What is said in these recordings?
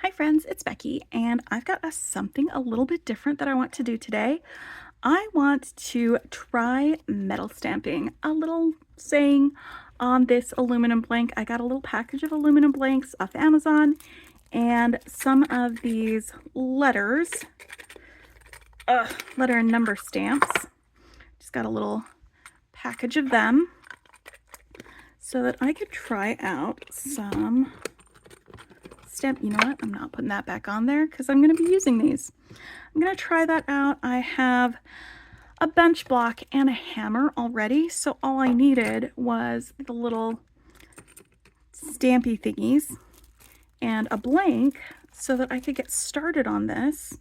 Hi friends, it's Becky, and I've got something a little bit different that I want to do today. I want to try metal stamping, a little saying on this aluminum blank. I got a little package of aluminum blanks off Amazon and some of these letter and number stamps. Just got a little package of them so that I could try out some stamp. You know what? I'm not putting that back on there because I'm going to be using these. I'm going to try that out. I have a bench block and a hammer already, so all I needed was the little stampy thingies and a blank so that I could get started on this.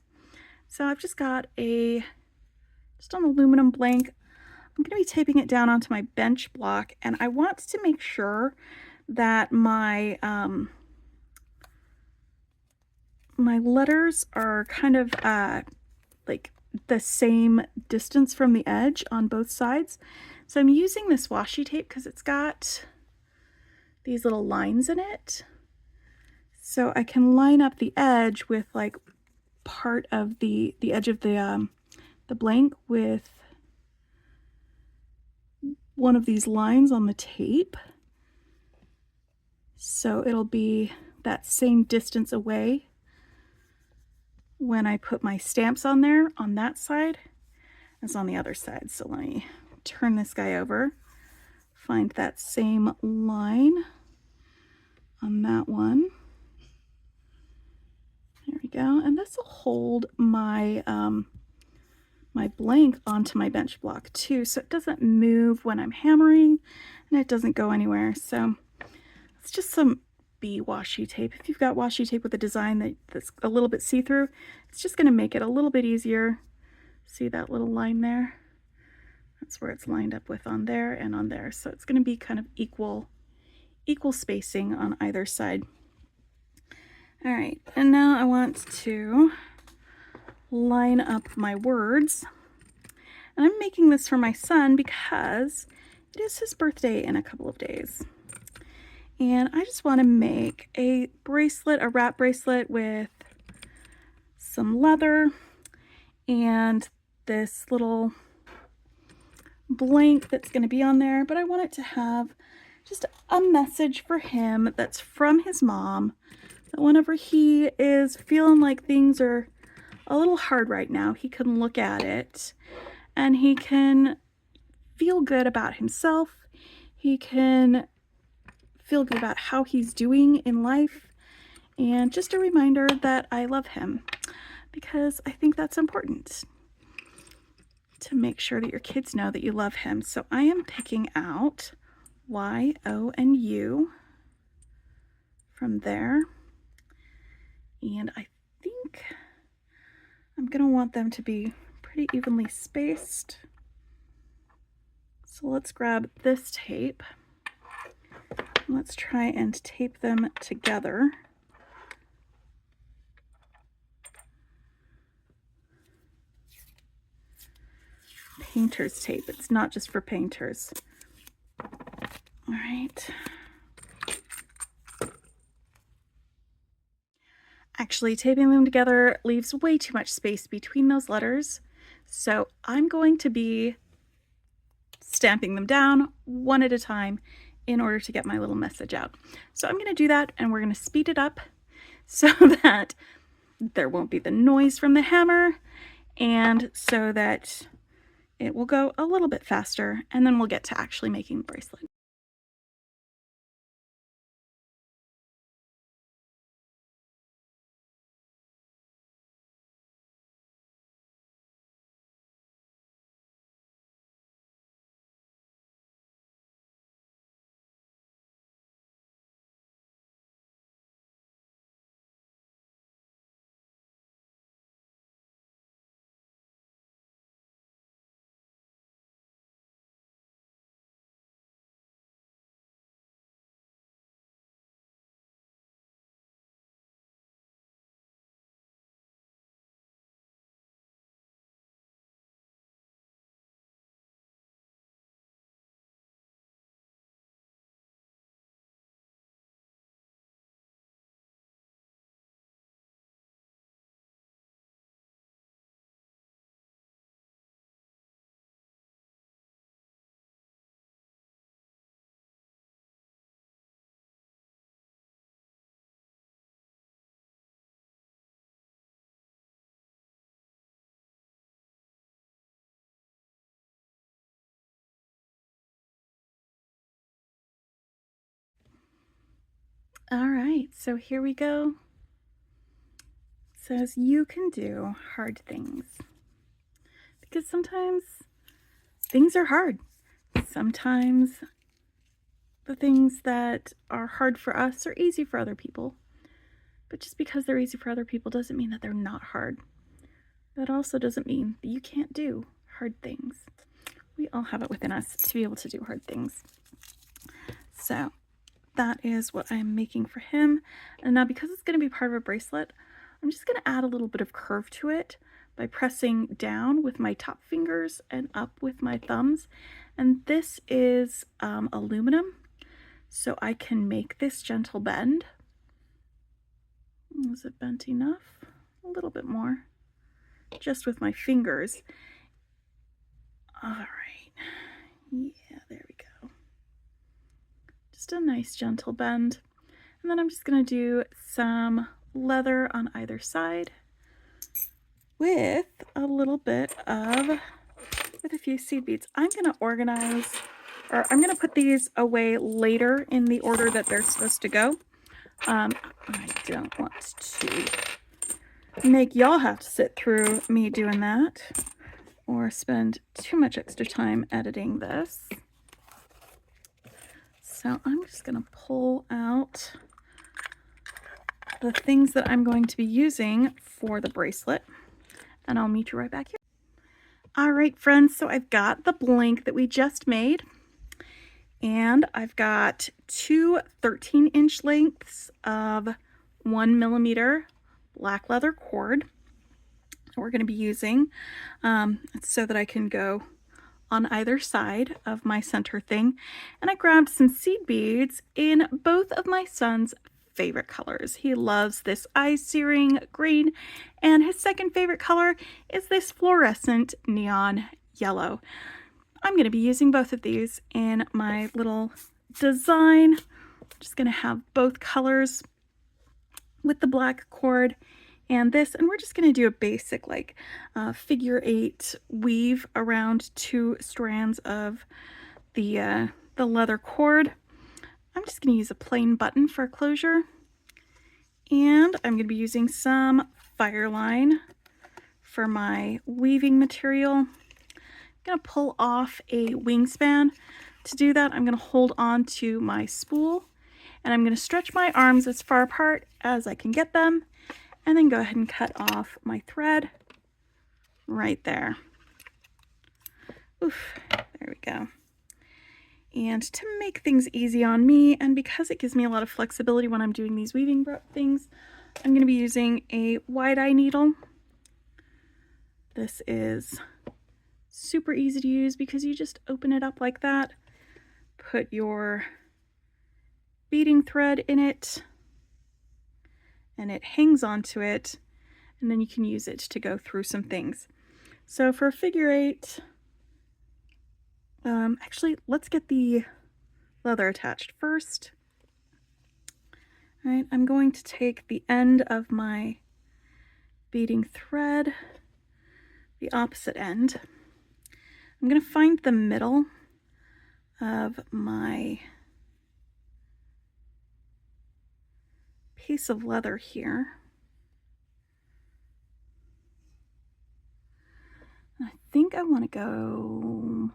So I've just got just an aluminum blank. I'm going to be taping it down onto my bench block, and I want to make sure that my my letters are kind of like the same distance from the edge on both sides. So I'm using this washi tape because it's got these little lines in it. So I can line up the edge with like part of the edge of the blank with one of these lines on the tape. So it'll be that same distance away when I put my stamps on there on that side as on the other side. So let me turn this guy over, find that same line on that one. There we go. And this will hold my my blank onto my bench block too, so it doesn't move when I'm hammering and it doesn't go anywhere. So it's just some bee washi tape. If you've got washi tape with a design that's a little bit see-through, it's just going to make it a little bit easier. See that little line there? That's where it's lined up with on there and on there. So it's going to be kind of equal spacing on either side. All right, and now I want to line up my words. And I'm making this for my son because it is his birthday in a couple of days. And I just want to make a bracelet, a wrap bracelet with some leather and this little blank that's going to be on there. But I want it to have just a message for him that's from his mom, that whenever he is feeling like things are a little hard right now, he can look at it and he can feel good about himself. He can feel good about how he's doing in life, and just a reminder that I love him, because I think that's important to make sure that your kids know that you love him. So I am picking out Y, O, and U from there, and I think I'm gonna want them to be pretty evenly spaced. So let's grab this tape. Let's try and tape them together. Painter's tape. It's not just for painters. All right. Actually, taping them together leaves way too much space between those letters. So I'm going to be stamping them down one at a time in order to get my little message out. So I'm going to do that, and we're going to speed it up so that there won't be the noise from the hammer, and so that it will go a little bit faster, and then we'll get to actually making the bracelet. All right, so here we go. It says you can do hard things. Because sometimes things are hard. Sometimes the things that are hard for us are easy for other people. But just because they're easy for other people doesn't mean that they're not hard. That also doesn't mean that you can't do hard things. We all have it within us to be able to do hard things. So that is what I'm making for him. And now because it's going to be part of a bracelet, I'm just going to add a little bit of curve to it by pressing down with my top fingers and up with my thumbs. And this is aluminum, so I can make this gentle bend. Is it bent enough? A little bit more, just with my fingers. All right, yeah, there we go. Just a nice gentle bend. And then I'm just gonna do some leather on either side with a little bit of, with a few seed beads. I'm gonna organize, or I'm gonna put these away later in the order that they're supposed to go. I don't want to make y'all have to sit through me doing that or spend too much extra time editing this. So I'm just gonna pull out the things that I'm going to be using for the bracelet, and I'll meet you right back here. All right, friends, so I've got the blank that we just made, and I've got two 13-inch lengths of 1mm black leather cord that we're going to be using so that I can go on either side of my center thing. And I grabbed some seed beads in both of my son's favorite colors. He loves this eye-searing green, and his second favorite color is this fluorescent neon yellow. I'm going to be using both of these in my little design. I'm just going to have both colors with the black cord and this, and we're just going to do a basic like figure 8 weave around 2 strands of the leather cord. I'm just going to use a plain button for closure, and I'm going to be using some fireline for my weaving material. I'm going to pull off a wingspan. To do that, I'm going to hold on to my spool, and I'm going to stretch my arms as far apart as I can get them, and then go ahead and cut off my thread right there. Oof, there we go. And to make things easy on me, and because it gives me a lot of flexibility when I'm doing these weaving things, I'm going to be using a wide-eye needle. This is super easy to use because you just open it up like that, put your beading thread in it, and it hangs onto it, and then you can use it to go through some things. So for a figure 8, actually, let's get the leather attached first. All right, I'm going to take the end of my beading thread, the opposite end. I'm going to find the middle of my piece of leather here. I think I want to go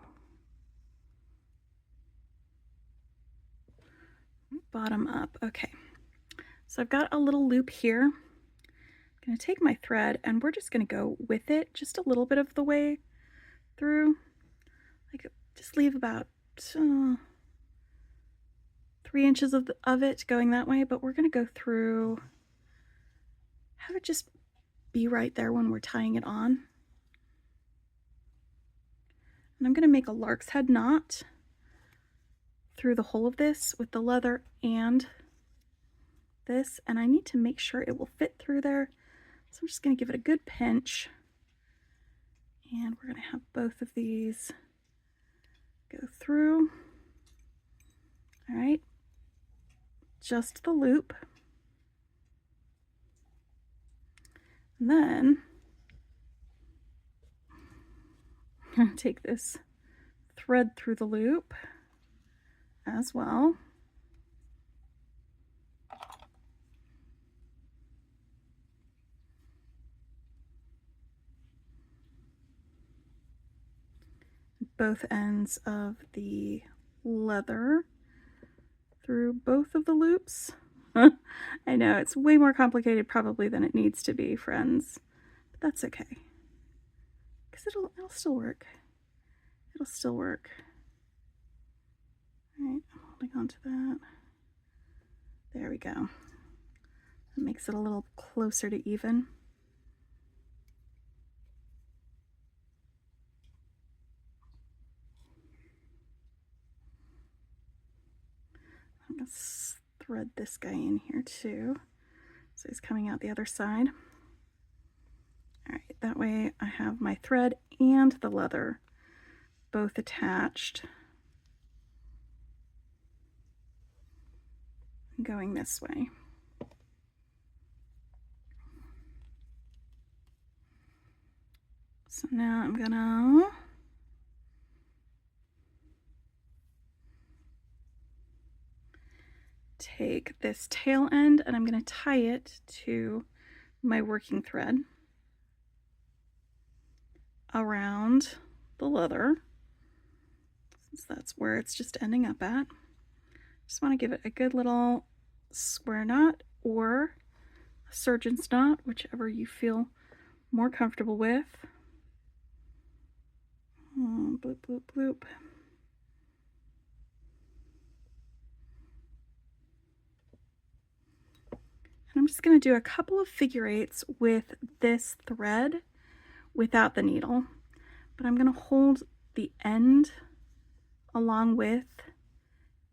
bottom up. Okay, so I've got a little loop here. I'm going to take my thread and we're just going to go with it just a little bit of the way through. Like, just leave about 3 inches of it going that way, but we're going to go through, have it just be right there when we're tying it on. And I'm going to make a lark's head knot through the whole of this with the leather and this, and I need to make sure it will fit through there. So I'm just going to give it a good pinch, and we're going to have both of these go through. All right, just the loop. And then I'm going to take this thread through the loop as well. both ends of the leather through both of the loops. I know, it's way more complicated probably than it needs to be, friends, but that's okay, because it'll still work. It'll still work. All right, I'm holding on to that. There we go. That makes it a little closer to even. I'm going to thread this guy in here too, so he's coming out the other side. All right, that way I have my thread and the leather both attached, going this way. So now I'm gonna take this tail end and I'm gonna tie it to my working thread around the leather, since that's where it's just ending up at. Just want to give it a good little square knot or a surgeon's knot, whichever you feel more comfortable with. Bloop, bloop, bloop. And I'm just going to do a couple of figure eights with this thread without the needle, but I'm going to hold the end along with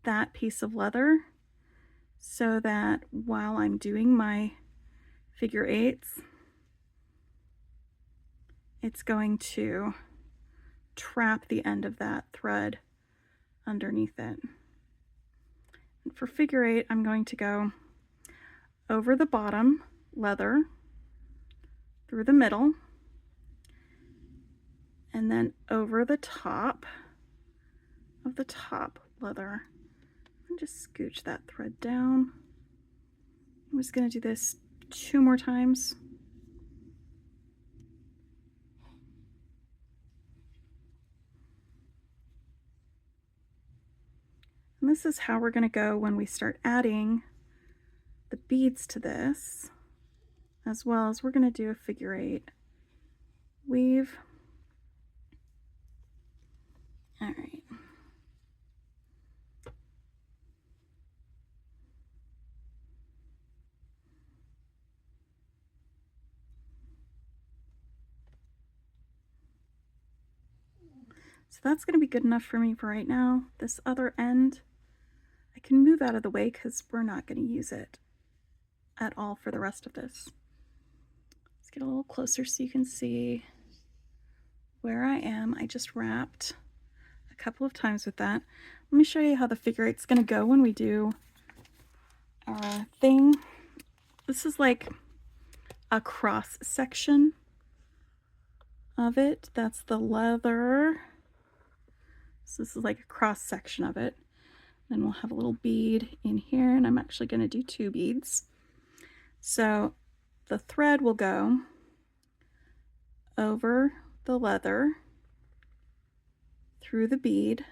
that piece of leather so that while I'm doing my figure eights, it's going to trap the end of that thread underneath it. And for figure eight, I'm going to go over the bottom leather, through the middle, and then over the top of the top leather. And just scooch that thread down. I'm just going to do this 2 more times. And this is how we're going to go when we start adding the beads to this, as well as we're going to do a figure eight weave. All right. So that's going to be good enough for me for right now. This other end, I can move out of the way because we're not going to use it at all for the rest of this. Let's get a little closer so you can see where I am. I just wrapped a couple of times with that. Let me show you how the figure eight's going to go when we do our thing. This is like a cross section of it. That's the leather. So this is like a cross section of it. Then we'll have a little bead in here, and I'm actually going to do 2 beads. So the thread will go over the leather, through the bead,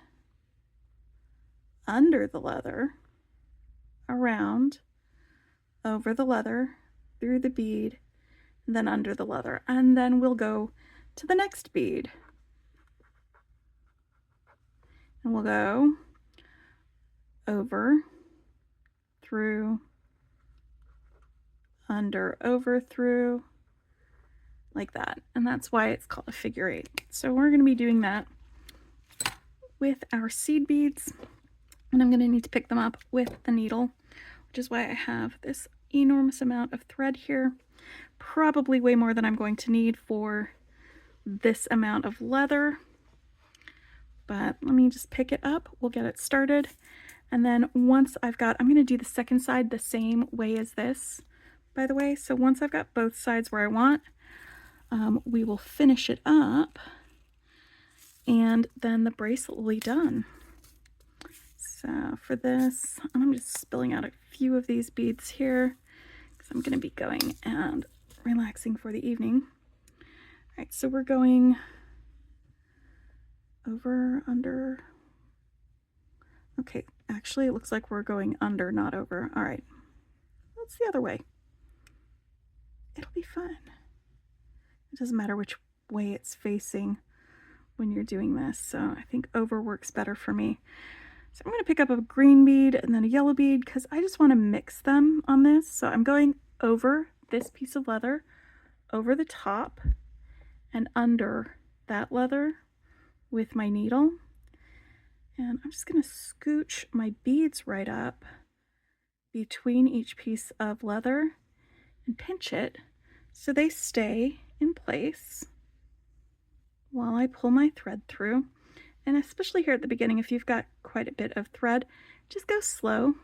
under the leather, around, over the leather, through the bead, and then under the leather. And then we'll go to the next bead. And we'll go over, through, under, over, through, like that. And that's why it's called a figure eight. So we're going to be doing that with our seed beads, and I'm going to need to pick them up with the needle, which is why I have this enormous amount of thread here, probably way more than I'm going to need for this amount of leather. But let me just pick it up. We'll get it started. And then once I've got, I'm going to do the second side the same way as this, by the way. So once I've got both sides where I want, we will finish it up, and then the bracelet will be done. So for this, I'm just spilling out a few of these beads here because I'm going to be going and relaxing for the evening. All right, so we're going over, under. Okay, actually it looks like we're going under, not over. All right, that's the other way. It'll be fun. It doesn't matter which way it's facing when you're doing this, so I think over works better for me. So I'm going to pick up a green bead and then a yellow bead because I just want to mix them on this. So I'm going over this piece of leather, over the top and under that leather with my needle. And I'm just going to scooch my beads right up between each piece of leather and pinch it so they stay in place while I pull my thread through. And especially here at the beginning, if you've got quite a bit of thread, just go slow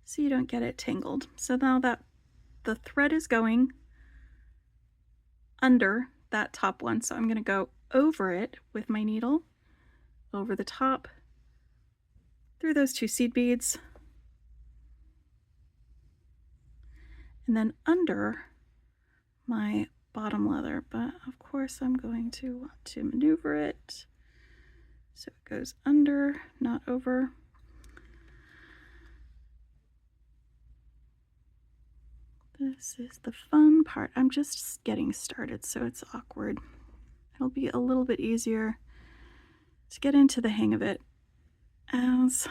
so you don't get it tangled. So now that the thread is going under that top one, so I'm going to go over it with my needle, over the top, through those 2 seed beads, and then under my bottom leather. But of course I'm going to want to maneuver it so it goes under, not over. This is the fun part. I'm just getting started, so it's awkward. It'll be a little bit easier to get into the hang of it as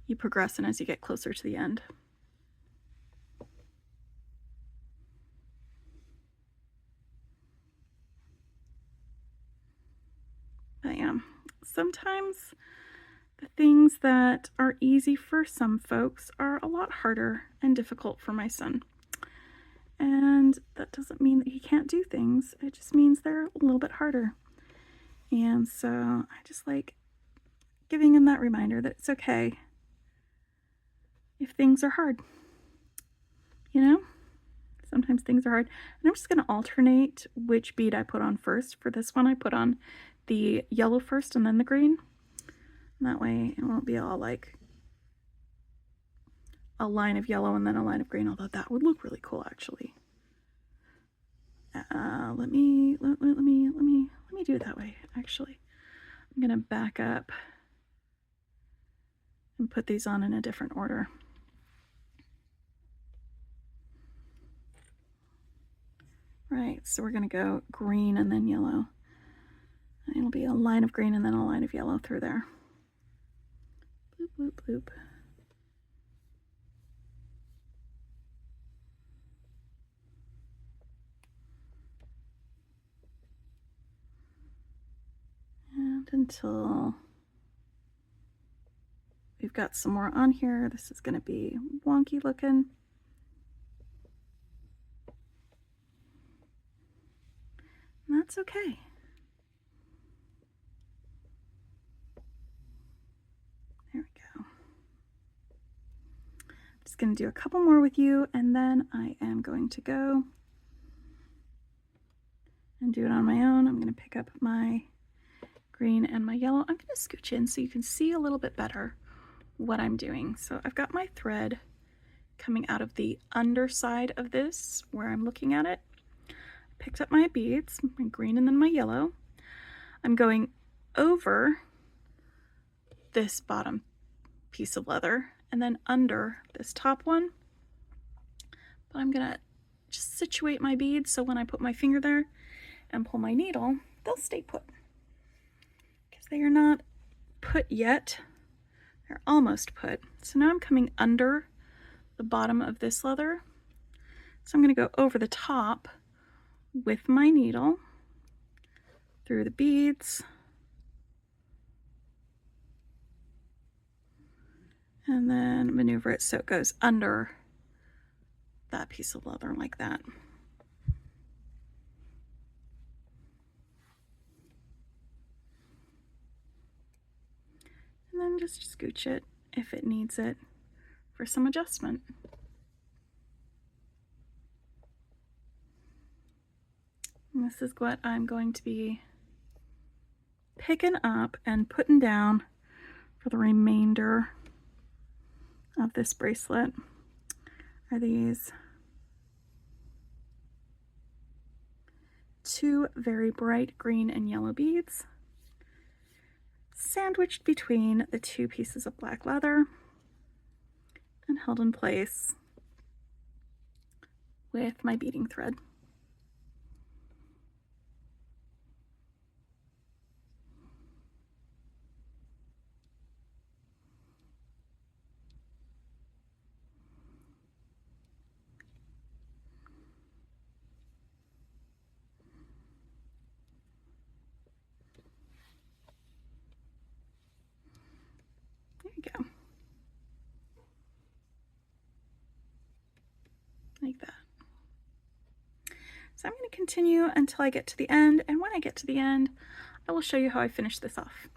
you progress and as you get closer to the end. But yeah, sometimes the things that are easy for some folks are a lot harder and difficult for my son. And that doesn't mean that he can't do things. It just means they're a little bit harder. And so I just like giving him that reminder that it's okay if things are hard. You know, sometimes things are hard. And I'm just going to alternate which bead I put on first. For this one, I put on the yellow first and then the green. And that way it won't be all like a line of yellow and then a line of green, although that would look really cool actually. Let me do it that way. Actually, I'm gonna back up and put these on in a different order. Right, so we're gonna go green and then yellow. And it'll be a line of green and then a line of yellow through there. Bloop, bloop, bloop. And until we've got some more on here, this is going to be wonky looking. And that's okay. There we go. I'm just going to do a couple more with you, and then I am going to go and do it on my own. I'm going to pick up my green and my yellow. I'm going to scooch in so you can see a little bit better what I'm doing. So I've got my thread coming out of the underside of this where I'm looking at it. Picked up my beads, my green and then my yellow. I'm going over this bottom piece of leather and then under this top one. But I'm gonna just situate my beads so when I put my finger there and pull my needle, they'll stay put. Because they are not put yet. They're almost put. So now I'm coming under the bottom of this leather. So I'm gonna go over the top with my needle through the beads and then maneuver it so it goes under that piece of leather like that. And then just scooch it if it needs it for some adjustment. And this is what I'm going to be picking up and putting down for the remainder of this bracelet. Are these 2 very bright green and yellow beads. sandwiched between the two pieces of black leather and held in place with my beading thread. There you go. Like that. So I'm going to continue until I get to the end, and when I get to the end, I will show you how I finish this off.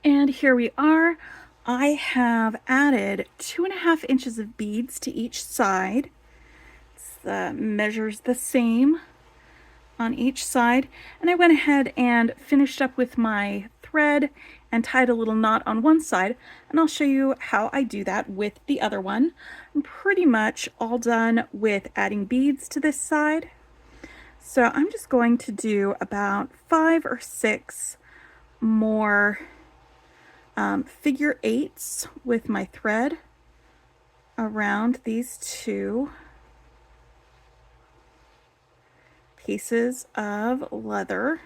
And here we are. I have added 2.5 inches of beads to each side. It measures the same on each side, and I went ahead and finished up with my thread and tied a little knot on one side, and I'll show you how I do that with the other one. I'm pretty much all done with adding beads to this side, so I'm just going to do about 5 or 6 more figure 8s with my thread around these two pieces of leather.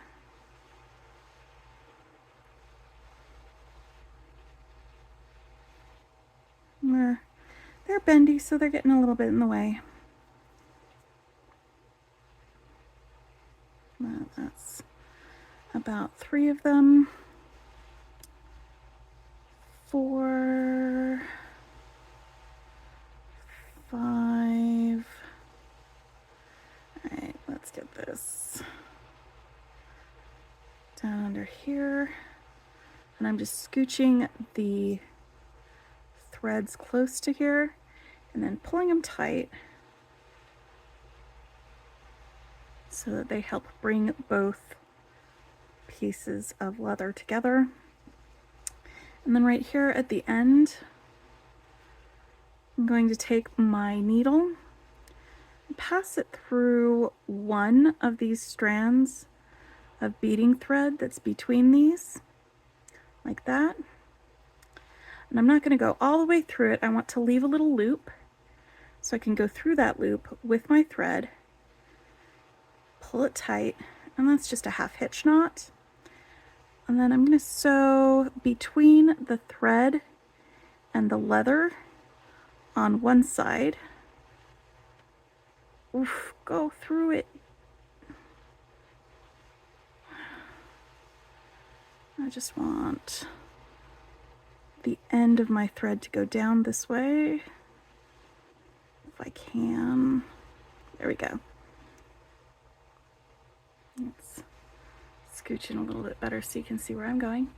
They're bendy, so they're getting a little bit in the way. That's about 3 of them. 4, 5. All right, let's get this down under here. And I'm just scooching the threads close to here and then pulling them tight so that they help bring both pieces of leather together. And then right here at the end, I'm going to take my needle and pass it through one of these strands of beading thread that's between these, like that. And I'm not going to go all the way through it. I want to leave a little loop so I can go through that loop with my thread, pull it tight, and that's just a half hitch knot. And then I'm going to sew between the thread and the leather on one side. Oof, go through it. I just want the end of my thread to go down this way, if I can. There we go. Let's scooch in a little bit better so you can see where I'm going.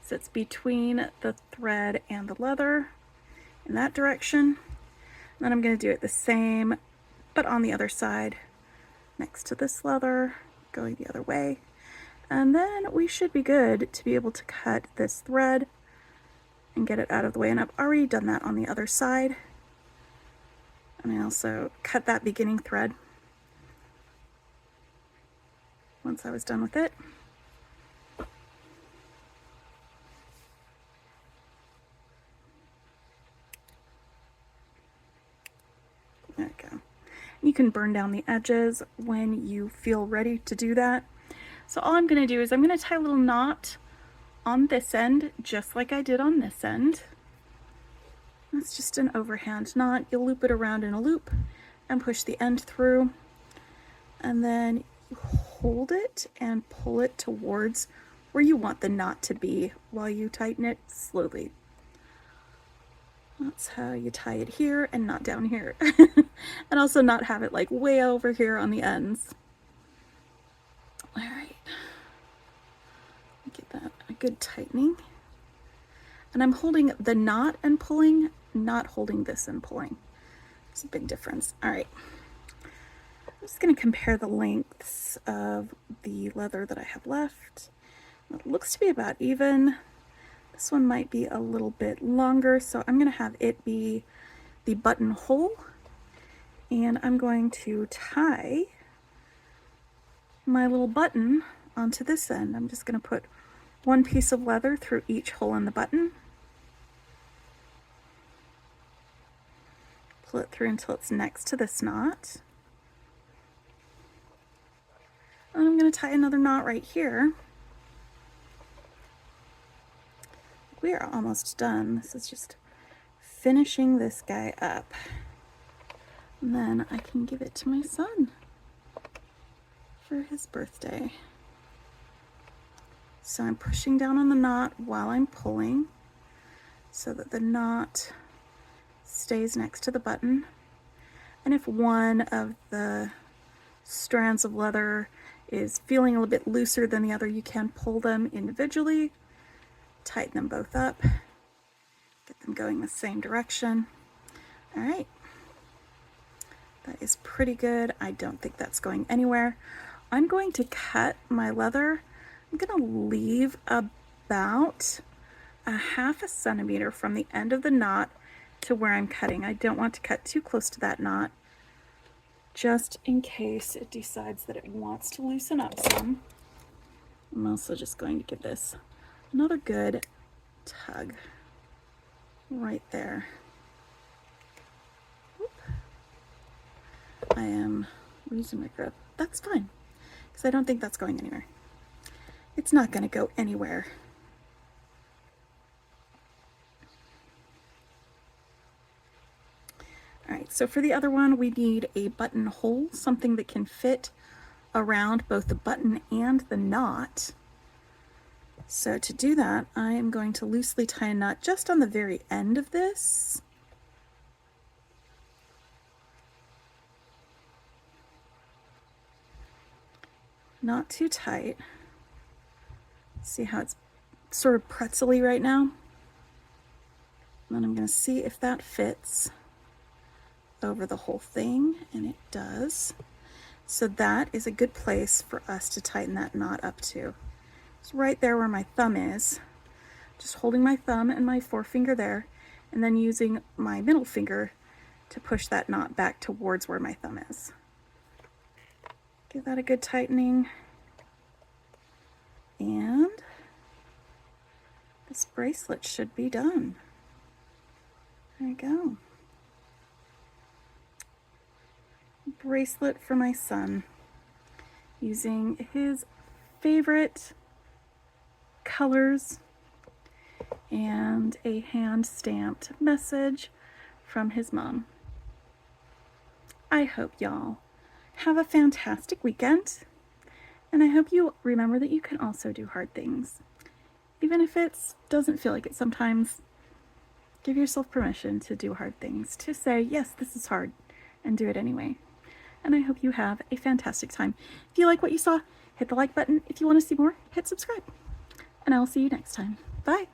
So it's between the thread and the leather in that direction. And then I'm going to do it the same, but on the other side, next to this leather, going the other way. And then we should be good to be able to cut this thread and get it out of the way. And I've already done that on the other side. And I also cut that beginning thread once I was done with it. There we go. You can burn down the edges when you feel ready to do that. So all I'm going to do is I'm going to tie a little knot on this end, just like I did on this end. That's just an overhand knot. You'll loop it around in a loop and push the end through. And then you hold it and pull it towards where you want the knot to be while you tighten it slowly. That's how you tie it here and not down here. And also not have it like way over here on the ends. All right. Get that a good tightening. And I'm holding the knot and pulling, not holding this and pulling. There's a big difference. All right. I'm just going to compare the lengths of the leather that I have left. It looks to be about even. This one might be a little bit longer, so I'm going to have it be the buttonhole. And I'm going to tie my little button onto this end. I'm just going to put one piece of leather through each hole in the button. Pull it through until it's next to this knot. And I'm going to tie another knot right here. We are almost done. This is just finishing this guy up. And then I can give it to my son for his birthday. So I'm pushing down on the knot while I'm pulling so that the knot stays next to the button. And if one of the strands of leather is feeling a little bit looser than the other, you can pull them individually, tighten them both up, get them going the same direction. All right, that is pretty good. I don't think that's going anywhere. I'm going to cut my leather. I'm going to leave about a 1/2 centimeter from the end of the knot to where I'm cutting. I don't want to cut too close to that knot, just in case it decides that it wants to loosen up some. I'm also just going to give this another good tug right there. Oop. I am losing my grip. That's fine, because I don't think that's going anywhere. It's not going to go anywhere. All right, so for the other one, we need a button hole, something that can fit around both the button and the knot. So to do that, I am going to loosely tie a knot just on the very end of this. Not too tight. See how it's sort of pretzel-y right now? And then I'm going to see if that fits over the whole thing, and it does. So that is a good place for us to tighten that knot up to. It's right there where my thumb is. Just holding my thumb and my forefinger there, and then using my middle finger to push that knot back towards where my thumb is. Give that a good tightening. And this bracelet should be done. There you go. Bracelet for my son, using his favorite colors and a hand-stamped message from his mom. I hope y'all have a fantastic weekend, and I hope you remember that you can also do hard things. Even if it doesn't feel like it sometimes, give yourself permission to do hard things, to say, yes, this is hard, and do it anyway. And I hope you have a fantastic time. If you like what you saw, hit the like button. If you want to see more, hit subscribe. And I'll see you next time. Bye.